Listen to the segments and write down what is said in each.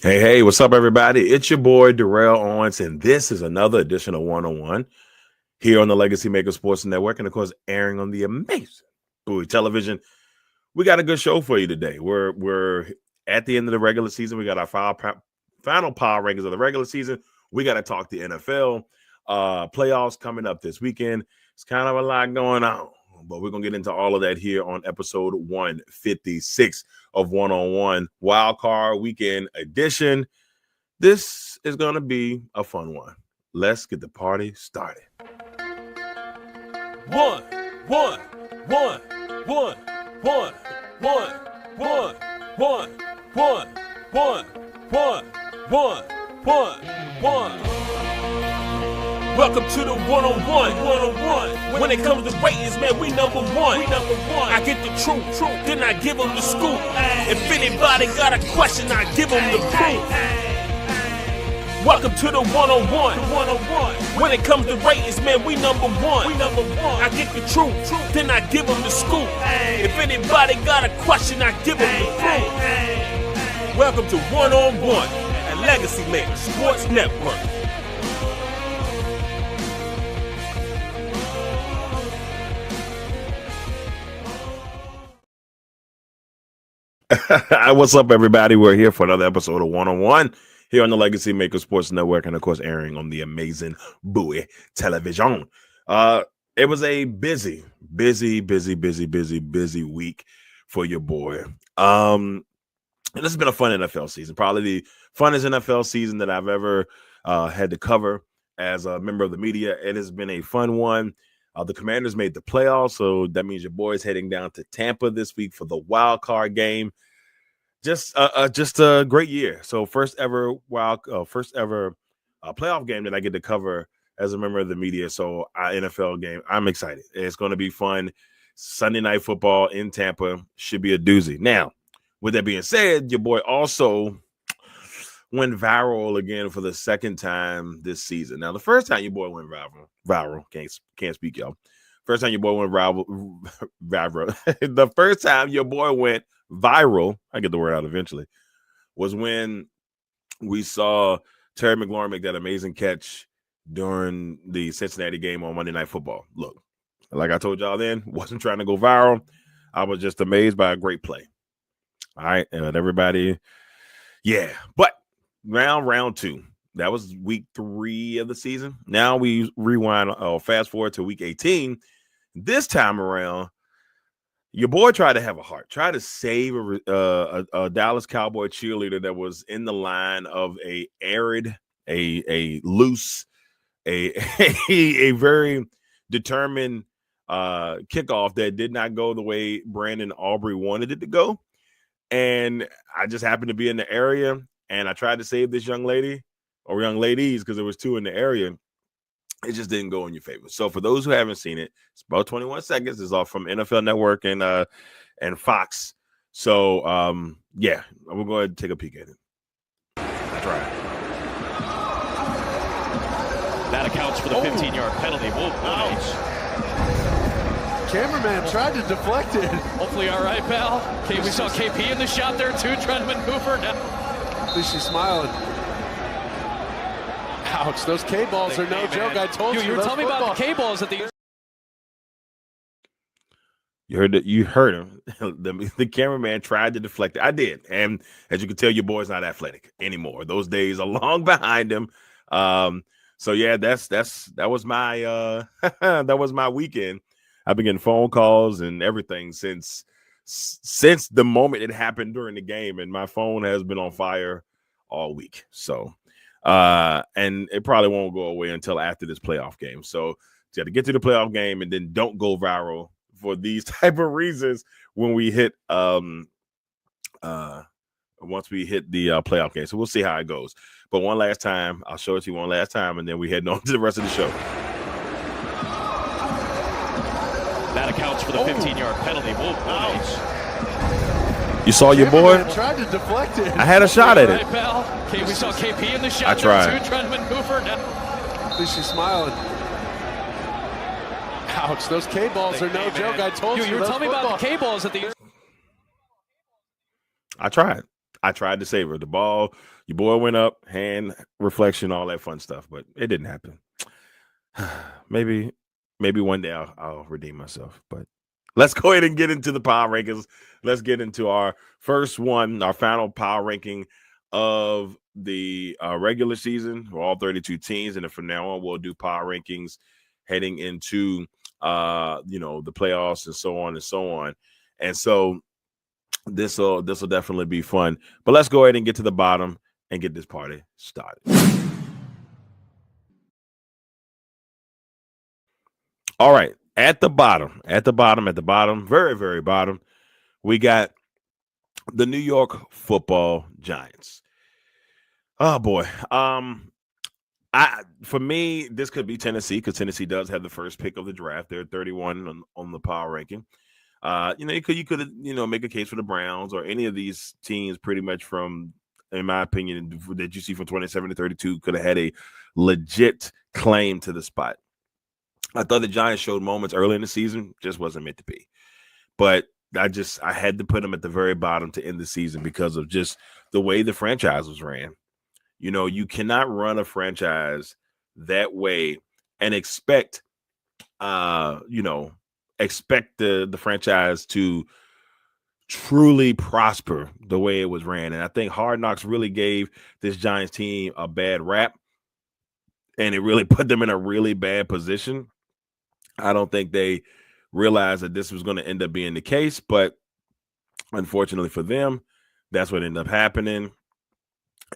Hey, what's up, everybody? It's your boy, Darrell Owens, and this is another edition of One on One here on the Legacy Maker Sports Network, and of course, airing on the amazing Bowie Television. We got a good show for you today. We're at the end of the regular season. We got our final power rankings of the regular season. We got to talk the NFL playoffs coming up this weekend. It's kind of a lot going on, but we're going to get into all of that here on episode 156 of One on One Wild Card Weekend Edition. This is going to be a fun one. Let's get the party started. One. Welcome to the one-on-one. When it comes to ratings, man, we number one. I get the truth, then I give them the scoop. If anybody got a question, I give them the proof. Welcome to the one-on-one. When it comes to ratings, man, we number one. I get the truth, then I give them the scoop. If anybody got a question, I give them the proof. Welcome to one-on-one at Legacy Maker Sports Network. What's up, everybody? We're here for another episode of One on One here on the Legacy Maker Sports Network, and of course, airing on the amazing Bowie Television. It was a busy week for your boy. And this has been a fun NFL season, probably the funnest NFL season that I've ever had to cover as a member of the media. It has been a fun one. The Commanders made the playoffs, so that means your boy's heading down to Tampa this week for the wild card game. Just a great year. So first ever playoff game that I get to cover as a member of the media. So NFL game, I'm excited. It's going to be fun. Sunday Night Football in Tampa should be a doozy. Now, with that being said, your boy also went viral again for the second time this season. Now, the first time your boy went viral, can't speak, y'all. First time your boy went viral. The first time your boy went viral, I get the word out eventually, was when we saw Terry McLaurin make that amazing catch during the Cincinnati game on Monday Night Football. Look, like I told y'all then, wasn't trying to go viral. I was just amazed by a great play. All right, and everybody, yeah. But round two, that was week 3 of the season. Now we fast forward to week 18. This time around, your boy tried to have a heart, tried to save a Dallas Cowboy cheerleader that was in the line of a loose, a very determined kickoff that did not go the way Brandon Aubrey wanted it to go. And I just happened to be in the area, and I tried to save this young lady or young ladies because there was 2 in the area. It just didn't go in your favor. So for those who haven't seen it, it's about 21 seconds. It's all from NFL Network and Fox. So yeah, we'll go ahead and take a peek at it. That's right. That accounts for the 15-yard penalty. Ouch. Cameraman tried to deflect it. Hopefully all right, pal. Okay, we saw KP in the shot there too, trying to maneuver. At least she's smiling. Ouch, those K-balls are no joke. I told you. You were telling me about the K-balls at the... You heard him. The cameraman tried to deflect it. I did. And as you can tell, your boy's not athletic anymore. Those days are long behind him. So yeah, that was my that was my weekend. I've been getting phone calls and everything since the moment it happened during the game, and my phone has been on fire all week. So and it probably won't go away until after this playoff game. So you got to get to the playoff game and then don't go viral for these type of reasons when we hit once we hit the playoff game. So we'll see how it goes. But one last time, I'll show it to you one last time, and then we head on to the rest of the show. That accounts for the 15-yard penalty. You saw your boy? Tried to deflect it. I had a shot at it. Okay, we saw KP in the shot. I tried. There too, trying to maneuver. At least she's smiling. Ouch, those K-balls are no joke. I told you. You were telling me about the K-balls at the... I tried. I tried to save her. The ball, your boy went up, hand reflection, all that fun stuff, but it didn't happen. maybe one day I'll redeem myself. But let's go ahead and get into the power rankings. Let's get into our first one, our final power ranking of the regular season for all 32 teams. And then from now on, we'll do power rankings heading into the playoffs and so on and so on. And so this will definitely be fun. But let's go ahead and get to the bottom and get this party started. All right, at the bottom, very, very bottom, we got the New York Football Giants. Oh boy. For me, this could be Tennessee because Tennessee does have the first pick of the draft. They're 31 on the power ranking. You could make a case for the Browns or any of these teams pretty much from, in my opinion, that you see from 27 to 32 could have had a legit claim to the spot. I thought the Giants showed moments early in the season, just wasn't meant to be. But I had to put them at the very bottom to end the season because of just the way the franchise was ran. You cannot run a franchise that way and expect the franchise to truly prosper the way it was ran. And I think Hard Knocks really gave this Giants team a bad rap, and it really put them in a really bad position. I don't think they realized that this was going to end up being the case, but unfortunately for them, that's what ended up happening.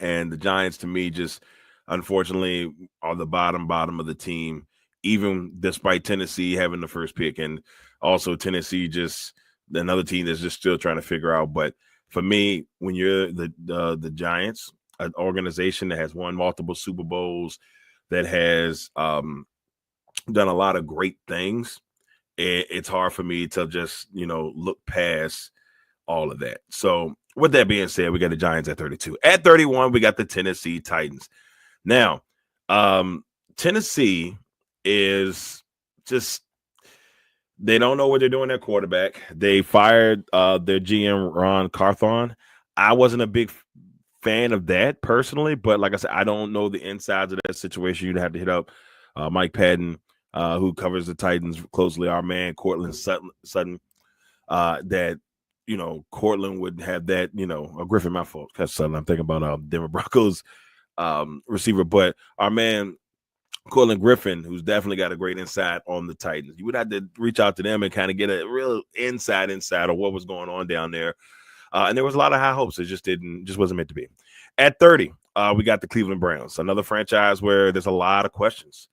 And the Giants, to me, just unfortunately are the bottom of the team, even despite Tennessee having the first pick. And also Tennessee, just another team that's just still trying to figure out. But for me, when you're the Giants, an organization that has won multiple Super Bowls, that has done a lot of great things, it's hard for me to just look past all of that. So with that being said, we got the Giants at 32. At 31, we got the Tennessee Titans. Now, Tennessee is just, they don't know what they're doing at quarterback. They fired their GM, Ron Carthon. I wasn't a big fan of that personally, but like I said, I don't know the insides of that situation. You'd have to hit up Mike Patton, who covers the Titans closely, our man Cortland Sutton, that Cortland would have that, Griffin, my fault, because Sutton, I'm thinking about Denver Broncos receiver, but our man Cortland Griffin, who's definitely got a great insight on the Titans. You would have to reach out to them and kind of get a real insight of what was going on down there. And there was a lot of high hopes. It just wasn't meant to be. At 30, we got the Cleveland Browns, another franchise where there's a lot of questions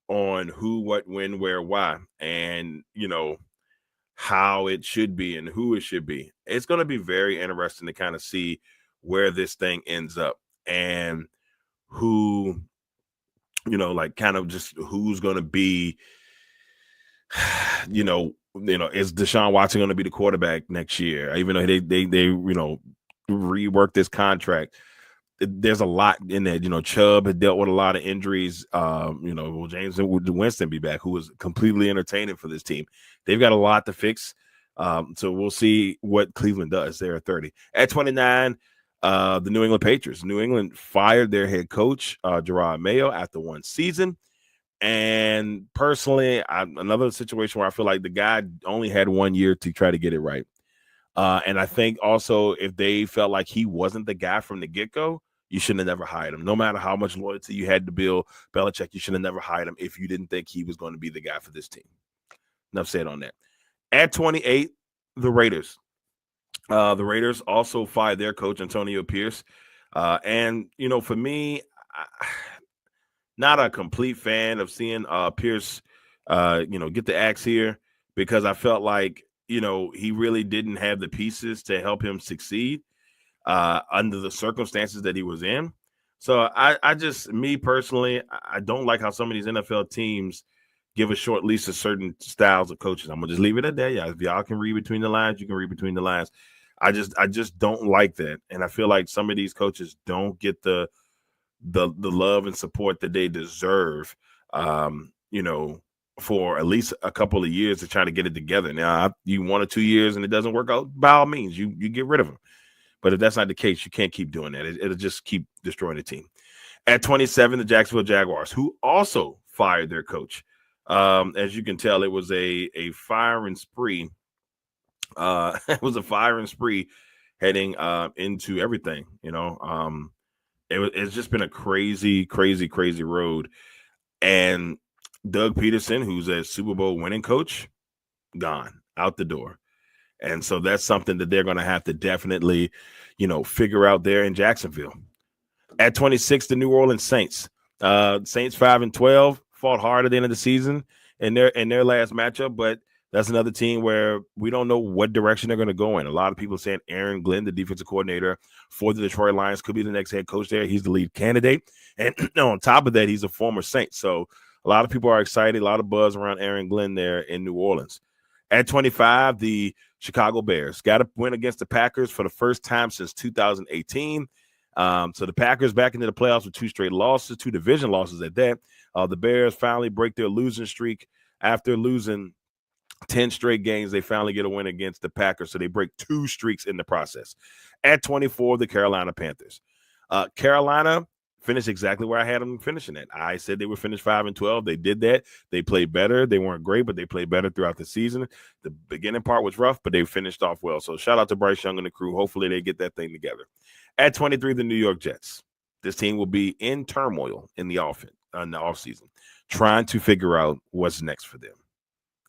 on who, what, when, where, why, and how it should be and who it should be. It's going to be very interesting to kind of see where this thing ends up and who, kind of just who's going to be, is Deshaun Watson going to be the quarterback next year? Even though they reworked this contract, there's a lot in that. Chubb had dealt with a lot of injuries. Will James Winston be back, who was completely entertaining for this team? They've got a lot to fix. So we'll see what Cleveland does. They're at 30. At 29, the New England Patriots. New England fired their head coach, Gerard Mayo, after one season. And personally, another situation where I feel like the guy only had 1 year to try to get it right. And I think also if they felt like he wasn't the guy from the get-go, you shouldn't have never hired him. No matter how much loyalty you had to Bill Belichick, you should have never hired him if you didn't think he was going to be the guy for this team. Enough said on that. At 28, the Raiders. The Raiders also fired their coach, Antonio Pierce. And, for me, not a complete fan of seeing Pierce, get the axe here, because I felt like, he really didn't have the pieces to help him succeed under the circumstances that he was in. So I just, me personally, I don't like how some of these NFL teams give a short leash to certain styles of coaches. I'm gonna just leave it at that. Yeah, if y'all can read between the lines, you can read between the lines. I just don't like that, and I feel like some of these coaches don't get the love and support that they deserve. For at least a couple of years to try to get it together. Now, you 1 or 2 years and it doesn't work out, by all means, you get rid of them. But if that's not the case, you can't keep doing that. It'll just keep destroying the team. At 27, the Jacksonville Jaguars, who also fired their coach. As you can tell, it was a firing spree. It was a firing spree heading into everything. It's just been a crazy, crazy, crazy road. And Doug Peterson, who's a Super Bowl winning coach, gone out the door. And so that's something that they're going to have to definitely, figure out there in Jacksonville. At 26, the New Orleans Saints. Saints 5-12, fought hard at the end of the season in their last matchup, but that's another team where we don't know what direction they're going to go in. A lot of people saying Aaron Glenn, the defensive coordinator for the Detroit Lions, could be the next head coach there. He's the lead candidate. And on top of that, he's a former Saint. So a lot of people are excited, a lot of buzz around Aaron Glenn there in New Orleans. At 25, the Chicago Bears got to win against the Packers for the first time since 2018. So the Packers back into the playoffs with 2 straight losses, 2 division losses at that. The Bears finally break their losing streak after losing 10 straight games. They finally get a win against the Packers, so they break 2 streaks in the process. At 24, the Carolina Panthers. Carolina finished exactly where I had them finishing at. I said they would finish 5-12. They did that. They played better. They weren't great, but they played better throughout the season. The beginning part was rough, but they finished off well. So shout out to Bryce Young and the crew. Hopefully they get that thing together. At 23, the New York Jets. This team will be in turmoil in the offseason, trying to figure out what's next for them.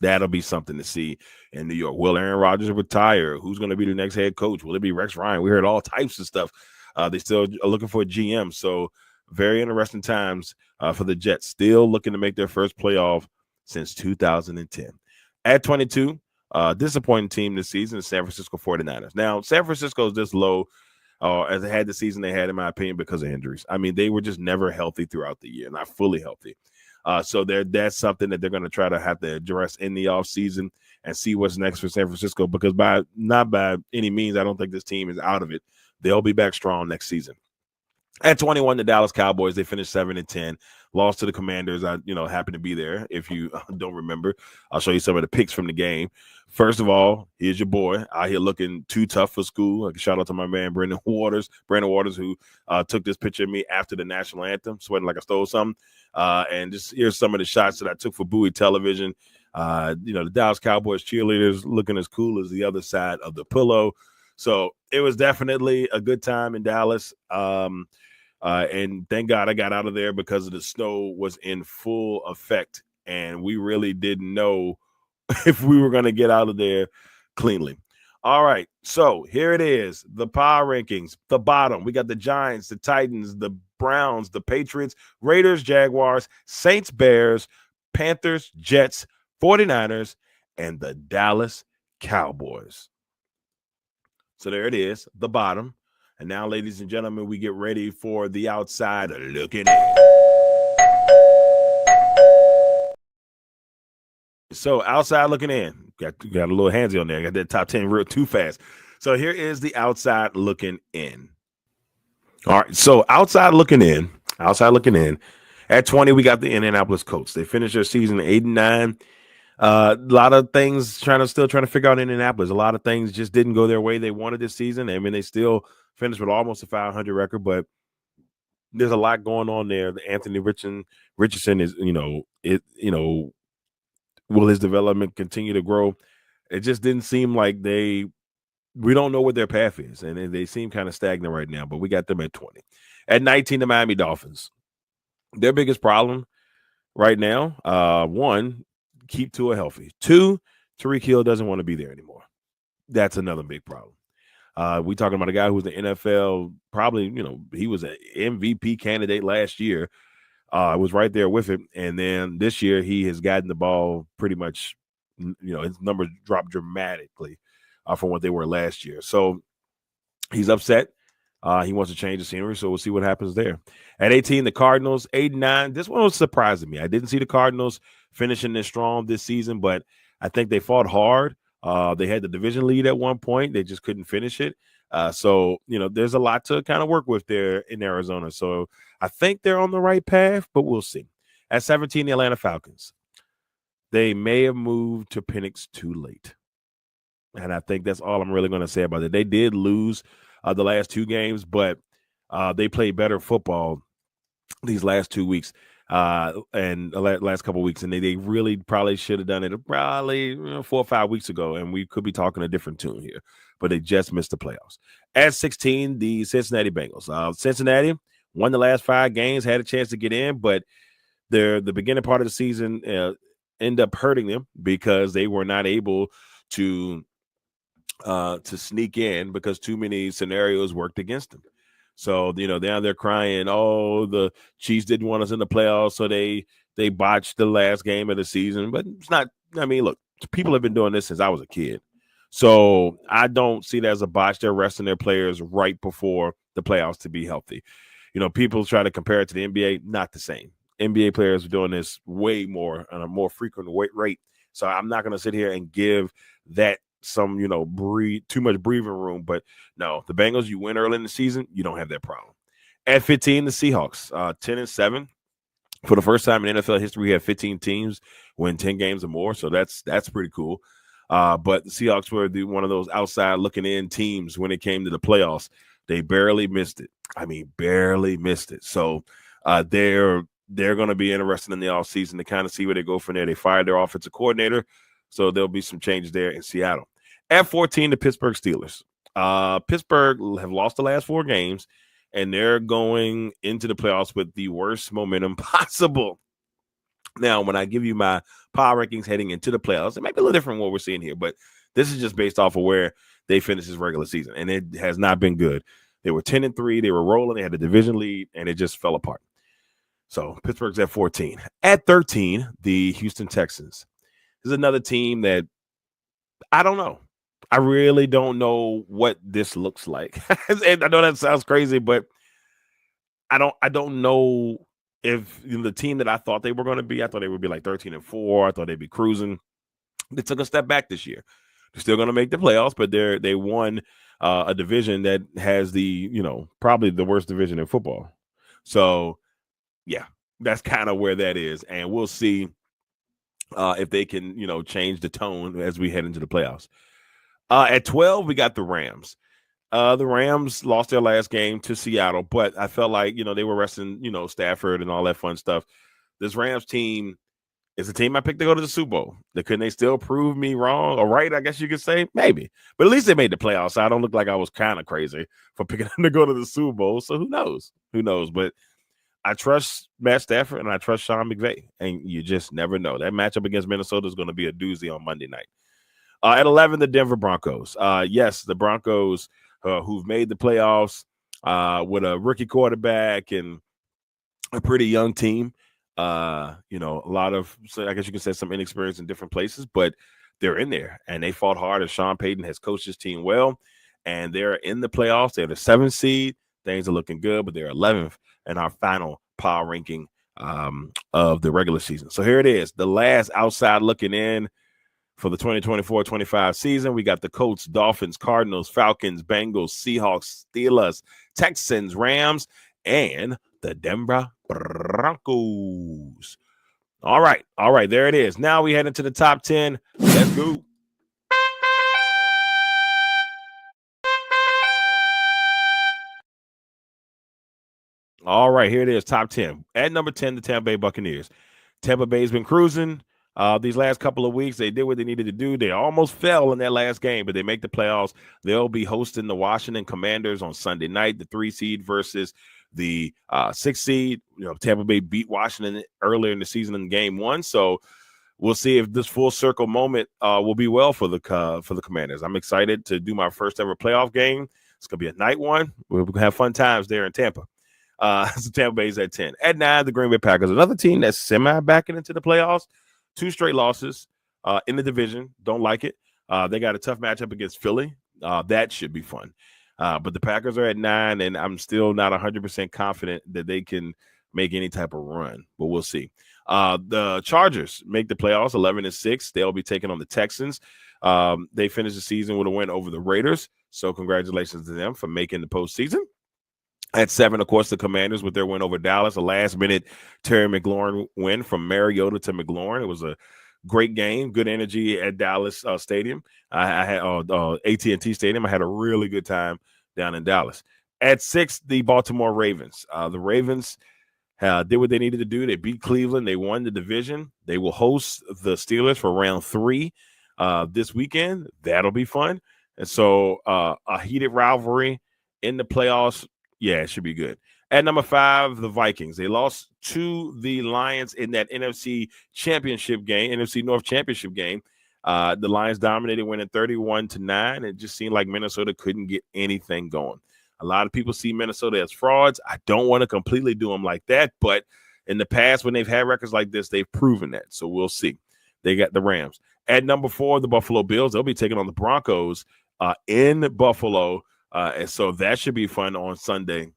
That'll be something to see in New York. Will Aaron Rodgers retire? Who's going to be the next head coach? Will it be Rex Ryan? We heard all types of stuff. They still are looking for a GM. So very interesting times for the Jets. Still looking to make their first playoff since 2010. At 22, disappointing team this season, the San Francisco 49ers. Now, San Francisco is this low as they had the season they had, in my opinion, because of injuries. I mean, they were just never healthy throughout the year, not fully healthy. So that's something that they're going to try to have to address in the offseason and see what's next for San Francisco, because not by any means, I don't think this team is out of it. They'll be back strong next season. At 21, the Dallas Cowboys, they finished 7-10, lost to the Commanders. I happen to be there. If you don't remember, I'll show you some of the picks from the game. First of all, here's your boy out here looking too tough for school. Shout out to my man, Brandon Waters, who took this picture of me after the national anthem, sweating like I stole something. And just here's some of the shots that I took for Bowie Television. The Dallas Cowboys cheerleaders looking as cool as the other side of the pillow. So it was definitely a good time in Dallas. And thank God I got out of there because the snow was in full effect. And we really didn't know if we were going to get out of there cleanly. All right. So here it is. The power rankings, the bottom. We got the Giants, the Titans, the Browns, the Patriots, Raiders, Jaguars, Saints, Bears, Panthers, Jets, 49ers, and the Dallas Cowboys. So there it is, the bottom. And now, ladies and gentlemen, we get ready for the outside looking in. So outside looking in, got a little handsy on there. Got that top 10 real too fast. So here is the outside looking in. All right, so outside looking in. At 20, we got the Indianapolis Colts. They finished their season 8-9. A lot of things still trying to figure out Indianapolis. A lot of things just didn't go their way they wanted this season. I mean, they still finished with almost a 500 record, but there's a lot going on there. Anthony Richardson is, will his development continue to grow? It just didn't seem like we don't know what their path is, and they seem kind of stagnant right now, but we got them at 20. At 19, the Miami Dolphins. Their biggest problem right now, one, keep Tua healthy. 2, Tyreek Hill doesn't want to be there anymore. That's another big problem. We talking about a guy who's the NFL, probably, he was an MVP candidate last year. Was right there with him. And then this year he has gotten the ball pretty much, his numbers dropped dramatically from what they were last year. So he's upset. He wants to change the scenery, so we'll see what happens there. At 18, the Cardinals, 8-9. This one was surprising me. I didn't see the Cardinals finishing this strong this season, but I think they fought hard. They had the division lead at one point. They just couldn't finish it. So there's a lot to kind of work with there in Arizona. So I think they're on the right path, but we'll see. At 17, the Atlanta Falcons. They may have moved to Penix too late. And I think that's all I'm really going to say about it. They did lose the last 2 games, but they played better football these last 2 weeks and the last couple of weeks, and they really probably should have done it probably 4 or 5 weeks ago, and we could be talking a different tune here, but they just missed the playoffs. At 16, the Cincinnati Bengals. Cincinnati won the last 5 games, had a chance to get in, but the beginning part of the season end up hurting them because they were not able to sneak in because too many scenarios worked against them. So, now they're crying, oh, the Chiefs didn't want us in the playoffs, so they botched the last game of the season. But it's not, look, people have been doing this since I was a kid. So I don't see it as a botch. They're resting their players right before the playoffs to be healthy. People try to compare it to the NBA, not the same. NBA players are doing this way more on a more frequent rate. So I'm not going to sit here and give that some, too much breathing room. But no, the Bengals, you win early in the season, you don't have that problem. At 15, the Seahawks, 10-7. For the first time in NFL history, we have 15 teams win 10 games or more. So that's pretty cool. But the Seahawks were one of those outside looking in teams when it came to the playoffs. They barely missed it. Barely missed it. So they're going to be interested in the offseason to kind of see where they go from there. They fired their offensive coordinator, so there'll be some changes there in Seattle. At 14, the Pittsburgh Steelers. Pittsburgh have lost the last 4 games, and they're going into the playoffs with the worst momentum possible. Now, when I give you my power rankings heading into the playoffs, it might be a little different from what we're seeing here, but this is just based off of where they finished this regular season, and it has not been good. They were 10-3, they were rolling, they had the division lead, and it just fell apart. So Pittsburgh's at 14. At 13, the Houston Texans. This is another team that I don't know. I really don't know what this looks like. And I know that sounds crazy, but I don't know if the team that I thought they were going to be. I thought they would be like 13-4. I thought they'd be cruising. They took a step back this year. They're still going to make the playoffs, but they won a division that has the probably the worst division in football. So. Yeah, that's kind of where that is. And we'll see if they can, change the tone as we head into the playoffs. At 12, we got the Rams. The Rams lost their last game to Seattle, but I felt like, they were resting, Stafford and all that fun stuff. This Rams team is a team I picked to go to the Super Bowl. Couldn't they still prove me wrong or right, I guess you could say? Maybe. But at least they made the playoffs, so I don't look like I was kind of crazy for picking them to go to the Super Bowl. So who knows? But I trust Matt Stafford and I trust Sean McVay, and you just never know. That matchup against Minnesota is going to be a doozy on Monday night. At 11, the Denver Broncos. Yes, the Broncos who've made the playoffs with a rookie quarterback and a pretty young team. A lot of, I guess you can say some inexperience in different places, but they're in there and they fought hard, and Sean Payton has coached his team well, and they're in the playoffs. They're the 7th seed. Things are looking good, but they're 11th in our final power ranking of the regular season. So here it is, the last outside looking in for the 2024-25 season. We got the Colts, Dolphins, Cardinals, Falcons, Bengals, Seahawks, Steelers, Texans, Rams, and the Denver Broncos. All right, there it is. Now we head into the top 10. Let's go. All right, here it is, top 10. At number 10, the Tampa Bay Buccaneers. Tampa Bay's been cruising these last couple of weeks. They did what they needed to do. They almost fell in that last game, but they make the playoffs. They'll be hosting the Washington Commanders on Sunday night, the 3 seed versus the 6 seed. Tampa Bay beat Washington earlier in the season in game 1, so we'll see if this full circle moment will be well for the Commanders. I'm excited to do my first ever playoff game. It's going to be a night one. We're going to have fun times there in Tampa. So Tampa Bay's at 10. At 9, the Green Bay Packers, another team that's semi-backing into the playoffs. 2 straight losses in the division. Don't like it. They got a tough matchup against Philly. That should be fun. But the Packers are at 9, and I'm still not 100% confident that they can make any type of run, but we'll see. The Chargers make the playoffs, 11-6. They'll be taking on the Texans. They finished the season with a win over the Raiders, so congratulations to them for making the postseason. At 7, of course, the Commanders with their win over Dallas, a last-minute Terry McLaurin win from Mariota to McLaurin. It was a great game, good energy at Dallas Stadium. I had AT&T Stadium. I had a really good time down in Dallas. At 6, the Baltimore Ravens. The Ravens did what they needed to do. They beat Cleveland. They won the division. They will host the Steelers for round 3 this weekend. That'll be fun. And so a heated rivalry in the playoffs. Yeah, it should be good. At number 5, the Vikings. They lost to the Lions in that NFC North championship game. The Lions dominated, winning 31-9. It just seemed like Minnesota couldn't get anything going. A lot of people see Minnesota as frauds. I don't want to completely do them like that, but in the past, when they've had records like this, they've proven that. So we'll see. They got the Rams. At number 4, the Buffalo Bills. They'll be taking on the Broncos in Buffalo. And so that should be fun on Sunday.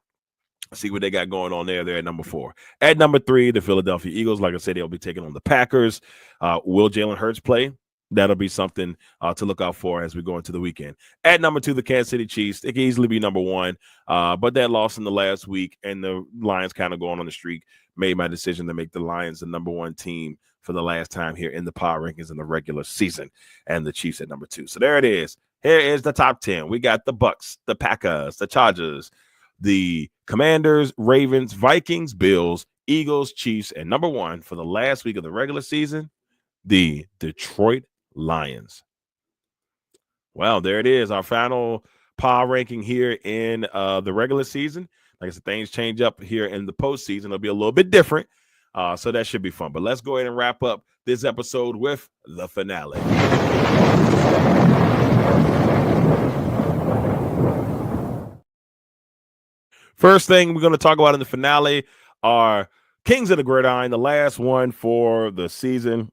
See what they got going on there. They're at number 4. At number 3, the Philadelphia Eagles. Like I said, they'll be taking on the Packers. Will Jalen Hurts play? That'll be something to look out for as we go into the weekend. At number 2, the Kansas City Chiefs. They can easily be number 1, but that loss in the last week and the Lions kind of going on the streak made my decision to make the Lions the number 1 team for the last time here in the power rankings in the regular season, and the Chiefs at number 2. So there it is. Here is the top 10. We got the Bucks, the Packers, the Chargers, the Commanders, Ravens, Vikings, Bills, Eagles, Chiefs, and number 1 for the last week of the regular season, the Detroit Lions. Well, there it is. Our final power ranking here in the regular season. Like I said, things change up here in the postseason. It'll be a little bit different. So that should be fun. But let's go ahead and wrap up this episode with the finale. First thing we're going to talk about in the finale are Kings of the Gridiron, the last one for the season.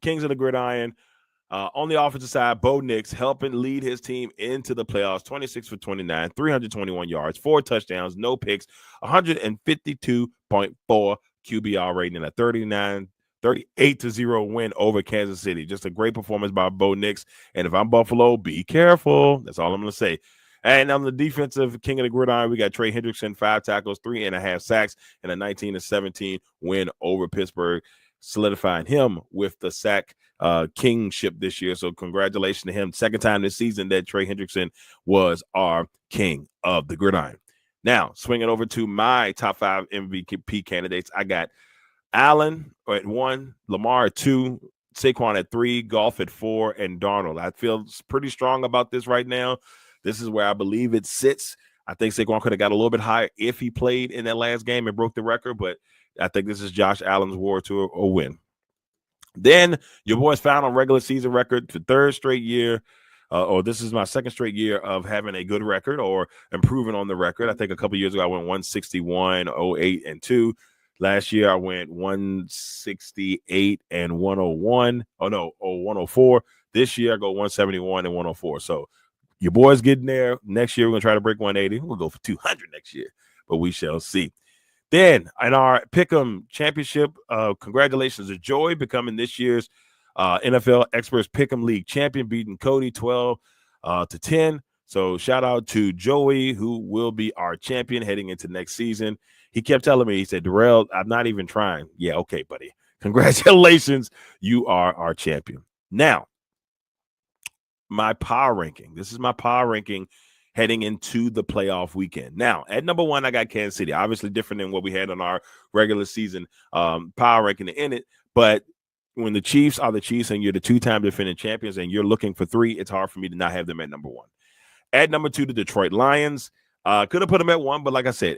Kings of the Gridiron. On the offensive side, Bo Nix helping lead his team into the playoffs, 26 for 29, 321 yards, 4 touchdowns, no picks, 152.4 QBR rating, and a 38-0 win over Kansas City. Just a great performance by Bo Nix. And if I'm Buffalo, be careful. That's all I'm going to say. And on the defensive King of the Gridiron, we got Trey Hendrickson, 5 tackles, 3.5 sacks, and a 19-17 win over Pittsburgh, solidifying him with the sack kingship this year. So congratulations to him. Second time this season that Trey Hendrickson was our King of the Gridiron. Now, swinging over to my top 5 MVP candidates, I got Allen at 1, Lamar at 2, Saquon at 3, Goff at 4, and Darnold. I feel pretty strong about this right now. This is where I believe it sits. I think Saquon could have got a little bit higher if he played in that last game and broke the record, but I think this is Josh Allen's war to a win. Then your boys found on regular season record for third straight year, or this is my second straight year of having a good record or improving on the record. I think a couple years ago I went 161, 08, and 2. Last year I went 168 and 101. 104. This year I go 171 and 104. So your boys getting there. Next year we're going to try to break 180. We'll go for 200 next year, but we shall see. Then in our Pick'em Championship, congratulations to Joey becoming this year's NFL Experts Pick'em League champion, beating Cody 12-10. So shout out to Joey, who will be our champion heading into next season. He kept telling me, he said, Darrell, I'm not even trying. Yeah, okay, buddy. Congratulations. You are our champion. Now, my power ranking. This is my power ranking heading into the playoff weekend. Now, at number 1, I got Kansas City. Obviously different than what we had on our regular season power ranking in it. But when the Chiefs are the Chiefs and you're the 2-time defending champions and you're looking for 3, it's hard for me to not have them at number 1. At number 2, the Detroit Lions. Could have put them at 1, but like I said,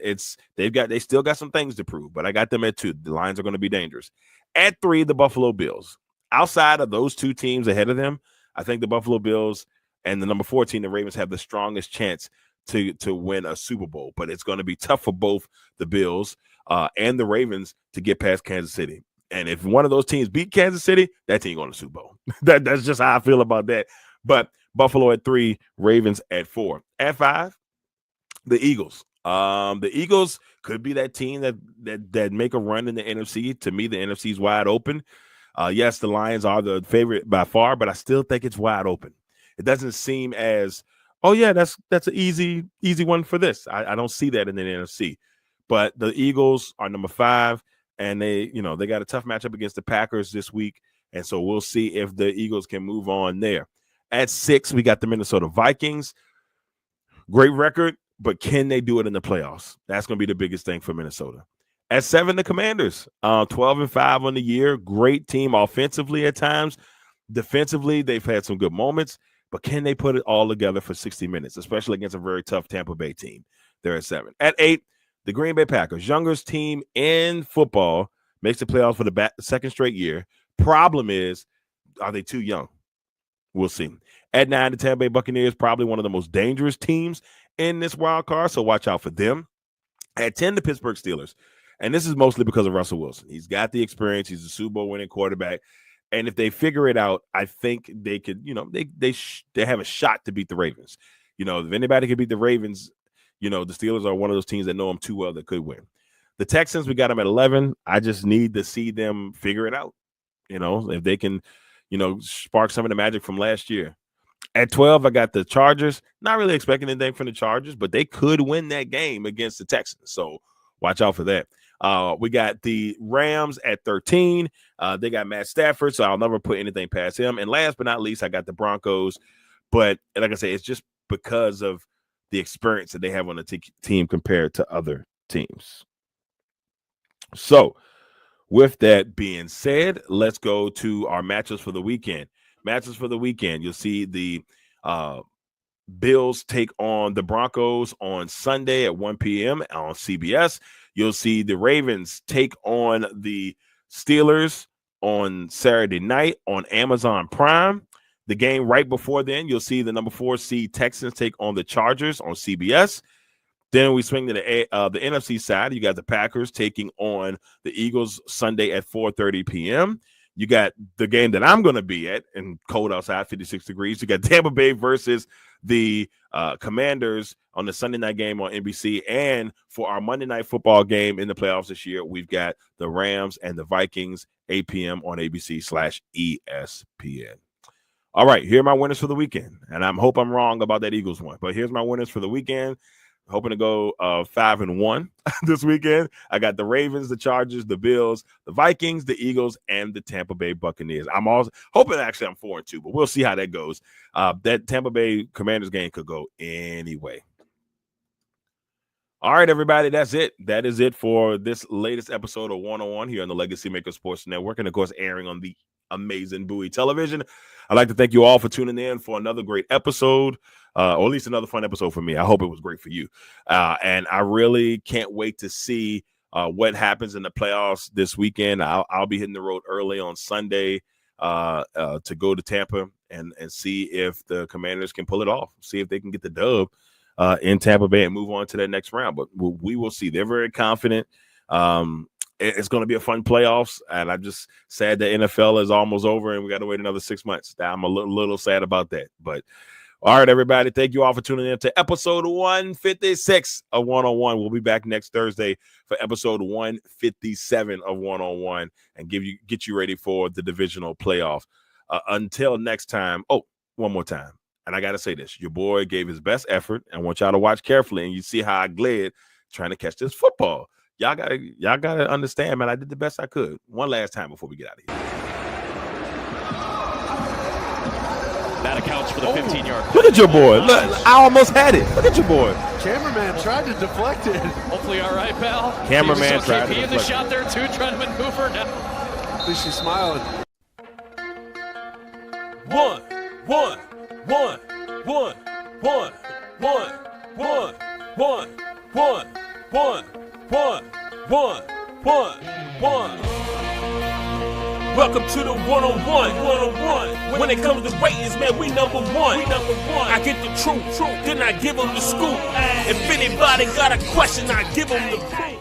they still got some things to prove. But I got them at 2. The Lions are going to be dangerous. At 3, the Buffalo Bills. Outside of those 2 teams ahead of them, I think the Buffalo Bills and the number 14, the Ravens, have the strongest chance to win a Super Bowl. But it's going to be tough for both the Bills and the Ravens to get past Kansas City. And if one of those teams beat Kansas City, that team going to Super Bowl. That's just how I feel about that. But Buffalo at 3, Ravens at 4. At 5, the Eagles. The Eagles could be that team that make a run in the NFC. To me, the NFC is wide open. Yes, the Lions are the favorite by far, but I still think it's wide open. It doesn't seem as, oh yeah, that's an easy one for this. I don't see that in the NFC. But the Eagles are number 5, and they got a tough matchup against the Packers this week, and so we'll see if the Eagles can move on there. At 6, we got the Minnesota Vikings. Great record, but can they do it in the playoffs? That's going to be the biggest thing for Minnesota. At 7, the Commanders, 12-5 on the year. Great team offensively at times. Defensively, they've had some good moments, but can they put it all together for 60 minutes, especially against a very tough Tampa Bay team? They're at 7. At 8, the Green Bay Packers, youngest team in football, makes the playoffs for the second straight year. Problem is, are they too young? We'll see. At 9, the Tampa Bay Buccaneers, probably one of the most dangerous teams in this wild card, so watch out for them. At 10, the Pittsburgh Steelers. And this is mostly because of Russell Wilson. He's got the experience. He's a Super Bowl winning quarterback. And if they figure it out, I think they could, they have a shot to beat the Ravens. If anybody can beat the Ravens, the Steelers are one of those teams that know them too well that could win. The Texans, we got them at 11. I just need to see them figure it out. If they can, spark some of the magic from last year. At 12, I got the Chargers. Not really expecting anything from the Chargers, but they could win that game against the Texans. So watch out for that. We got the Rams at 13. They got Matt Stafford, so I'll never put anything past him. And last but not least, I got the Broncos. But like I say, it's just because of the experience that they have on the team compared to other teams. So with that being said, let's go to our matchups for the weekend. Matchups for the weekend, you'll see the Bills take on the Broncos on Sunday at 1 p.m. on CBS. You'll see the Ravens take on the Steelers on Saturday night on Amazon Prime. The game right before then, you'll see the number 4 seed Texans take on the Chargers on CBS. Then we swing to the NFC side. You got the Packers taking on the Eagles Sunday at 4:30 p.m. You got the game that I'm going to be at, and cold outside, 56 degrees. You got Tampa Bay versus the Commanders on the Sunday night game on NBC. And for our Monday night football game in the playoffs this year, we've got the Rams and the Vikings, 8 p.m. on ABC/ESPN. All right, here are my winners for the weekend. And I hope I'm wrong about that Eagles one, but here's my winners for the weekend. Hoping to go 5-1 this weekend. I got the Ravens, the Chargers, the Bills, the Vikings, the Eagles, and the Tampa Bay Buccaneers. I'm also hoping actually I'm 4-2, but we'll see how that goes. That Tampa Bay Commanders game could go anyway. All right, everybody, that's it. That is it for this latest episode of 101 here on the Legacy Maker Sports Network, and of course airing on the amazing Bowie Television. I'd like to thank you all for tuning in for another great episode, or at least another fun episode for me. I hope it was great for you. And I really can't wait to see what happens in the playoffs this weekend. I'll be hitting the road early on Sunday to go to Tampa and see if the Commanders can pull it off, see if they can get the dub in Tampa Bay and move on to that next round. But we will see. They're very confident. It's going to be a fun playoffs, and I'm just sad that NFL is almost over and we got to wait another 6 months. I'm a little sad about that. But all right, everybody, thank you all for tuning in to episode 156 of 101. We'll be back next Thursday for episode 157 of 101 and get you ready for the divisional playoff. Until next time. Oh, one more time. And I got to say this. Your boy gave his best effort, and I want y'all to watch carefully, and you see how I glad trying to catch this football. Y'all gotta understand, man. I did the best I could. One last time before we get out of here. That accounts for the 15-yard. Look at your boy. Look, I almost had it. Look at your boy. Cameraman tried to deflect it. Hopefully, all right, pal. Cameraman tried to KP in the shot there too, trying to maneuver. At least she's smiling. One. Welcome to the 101. When it comes to ratings, man, we number one. I get the truth, then I give them the scoop. If anybody got a question, I give them the proof.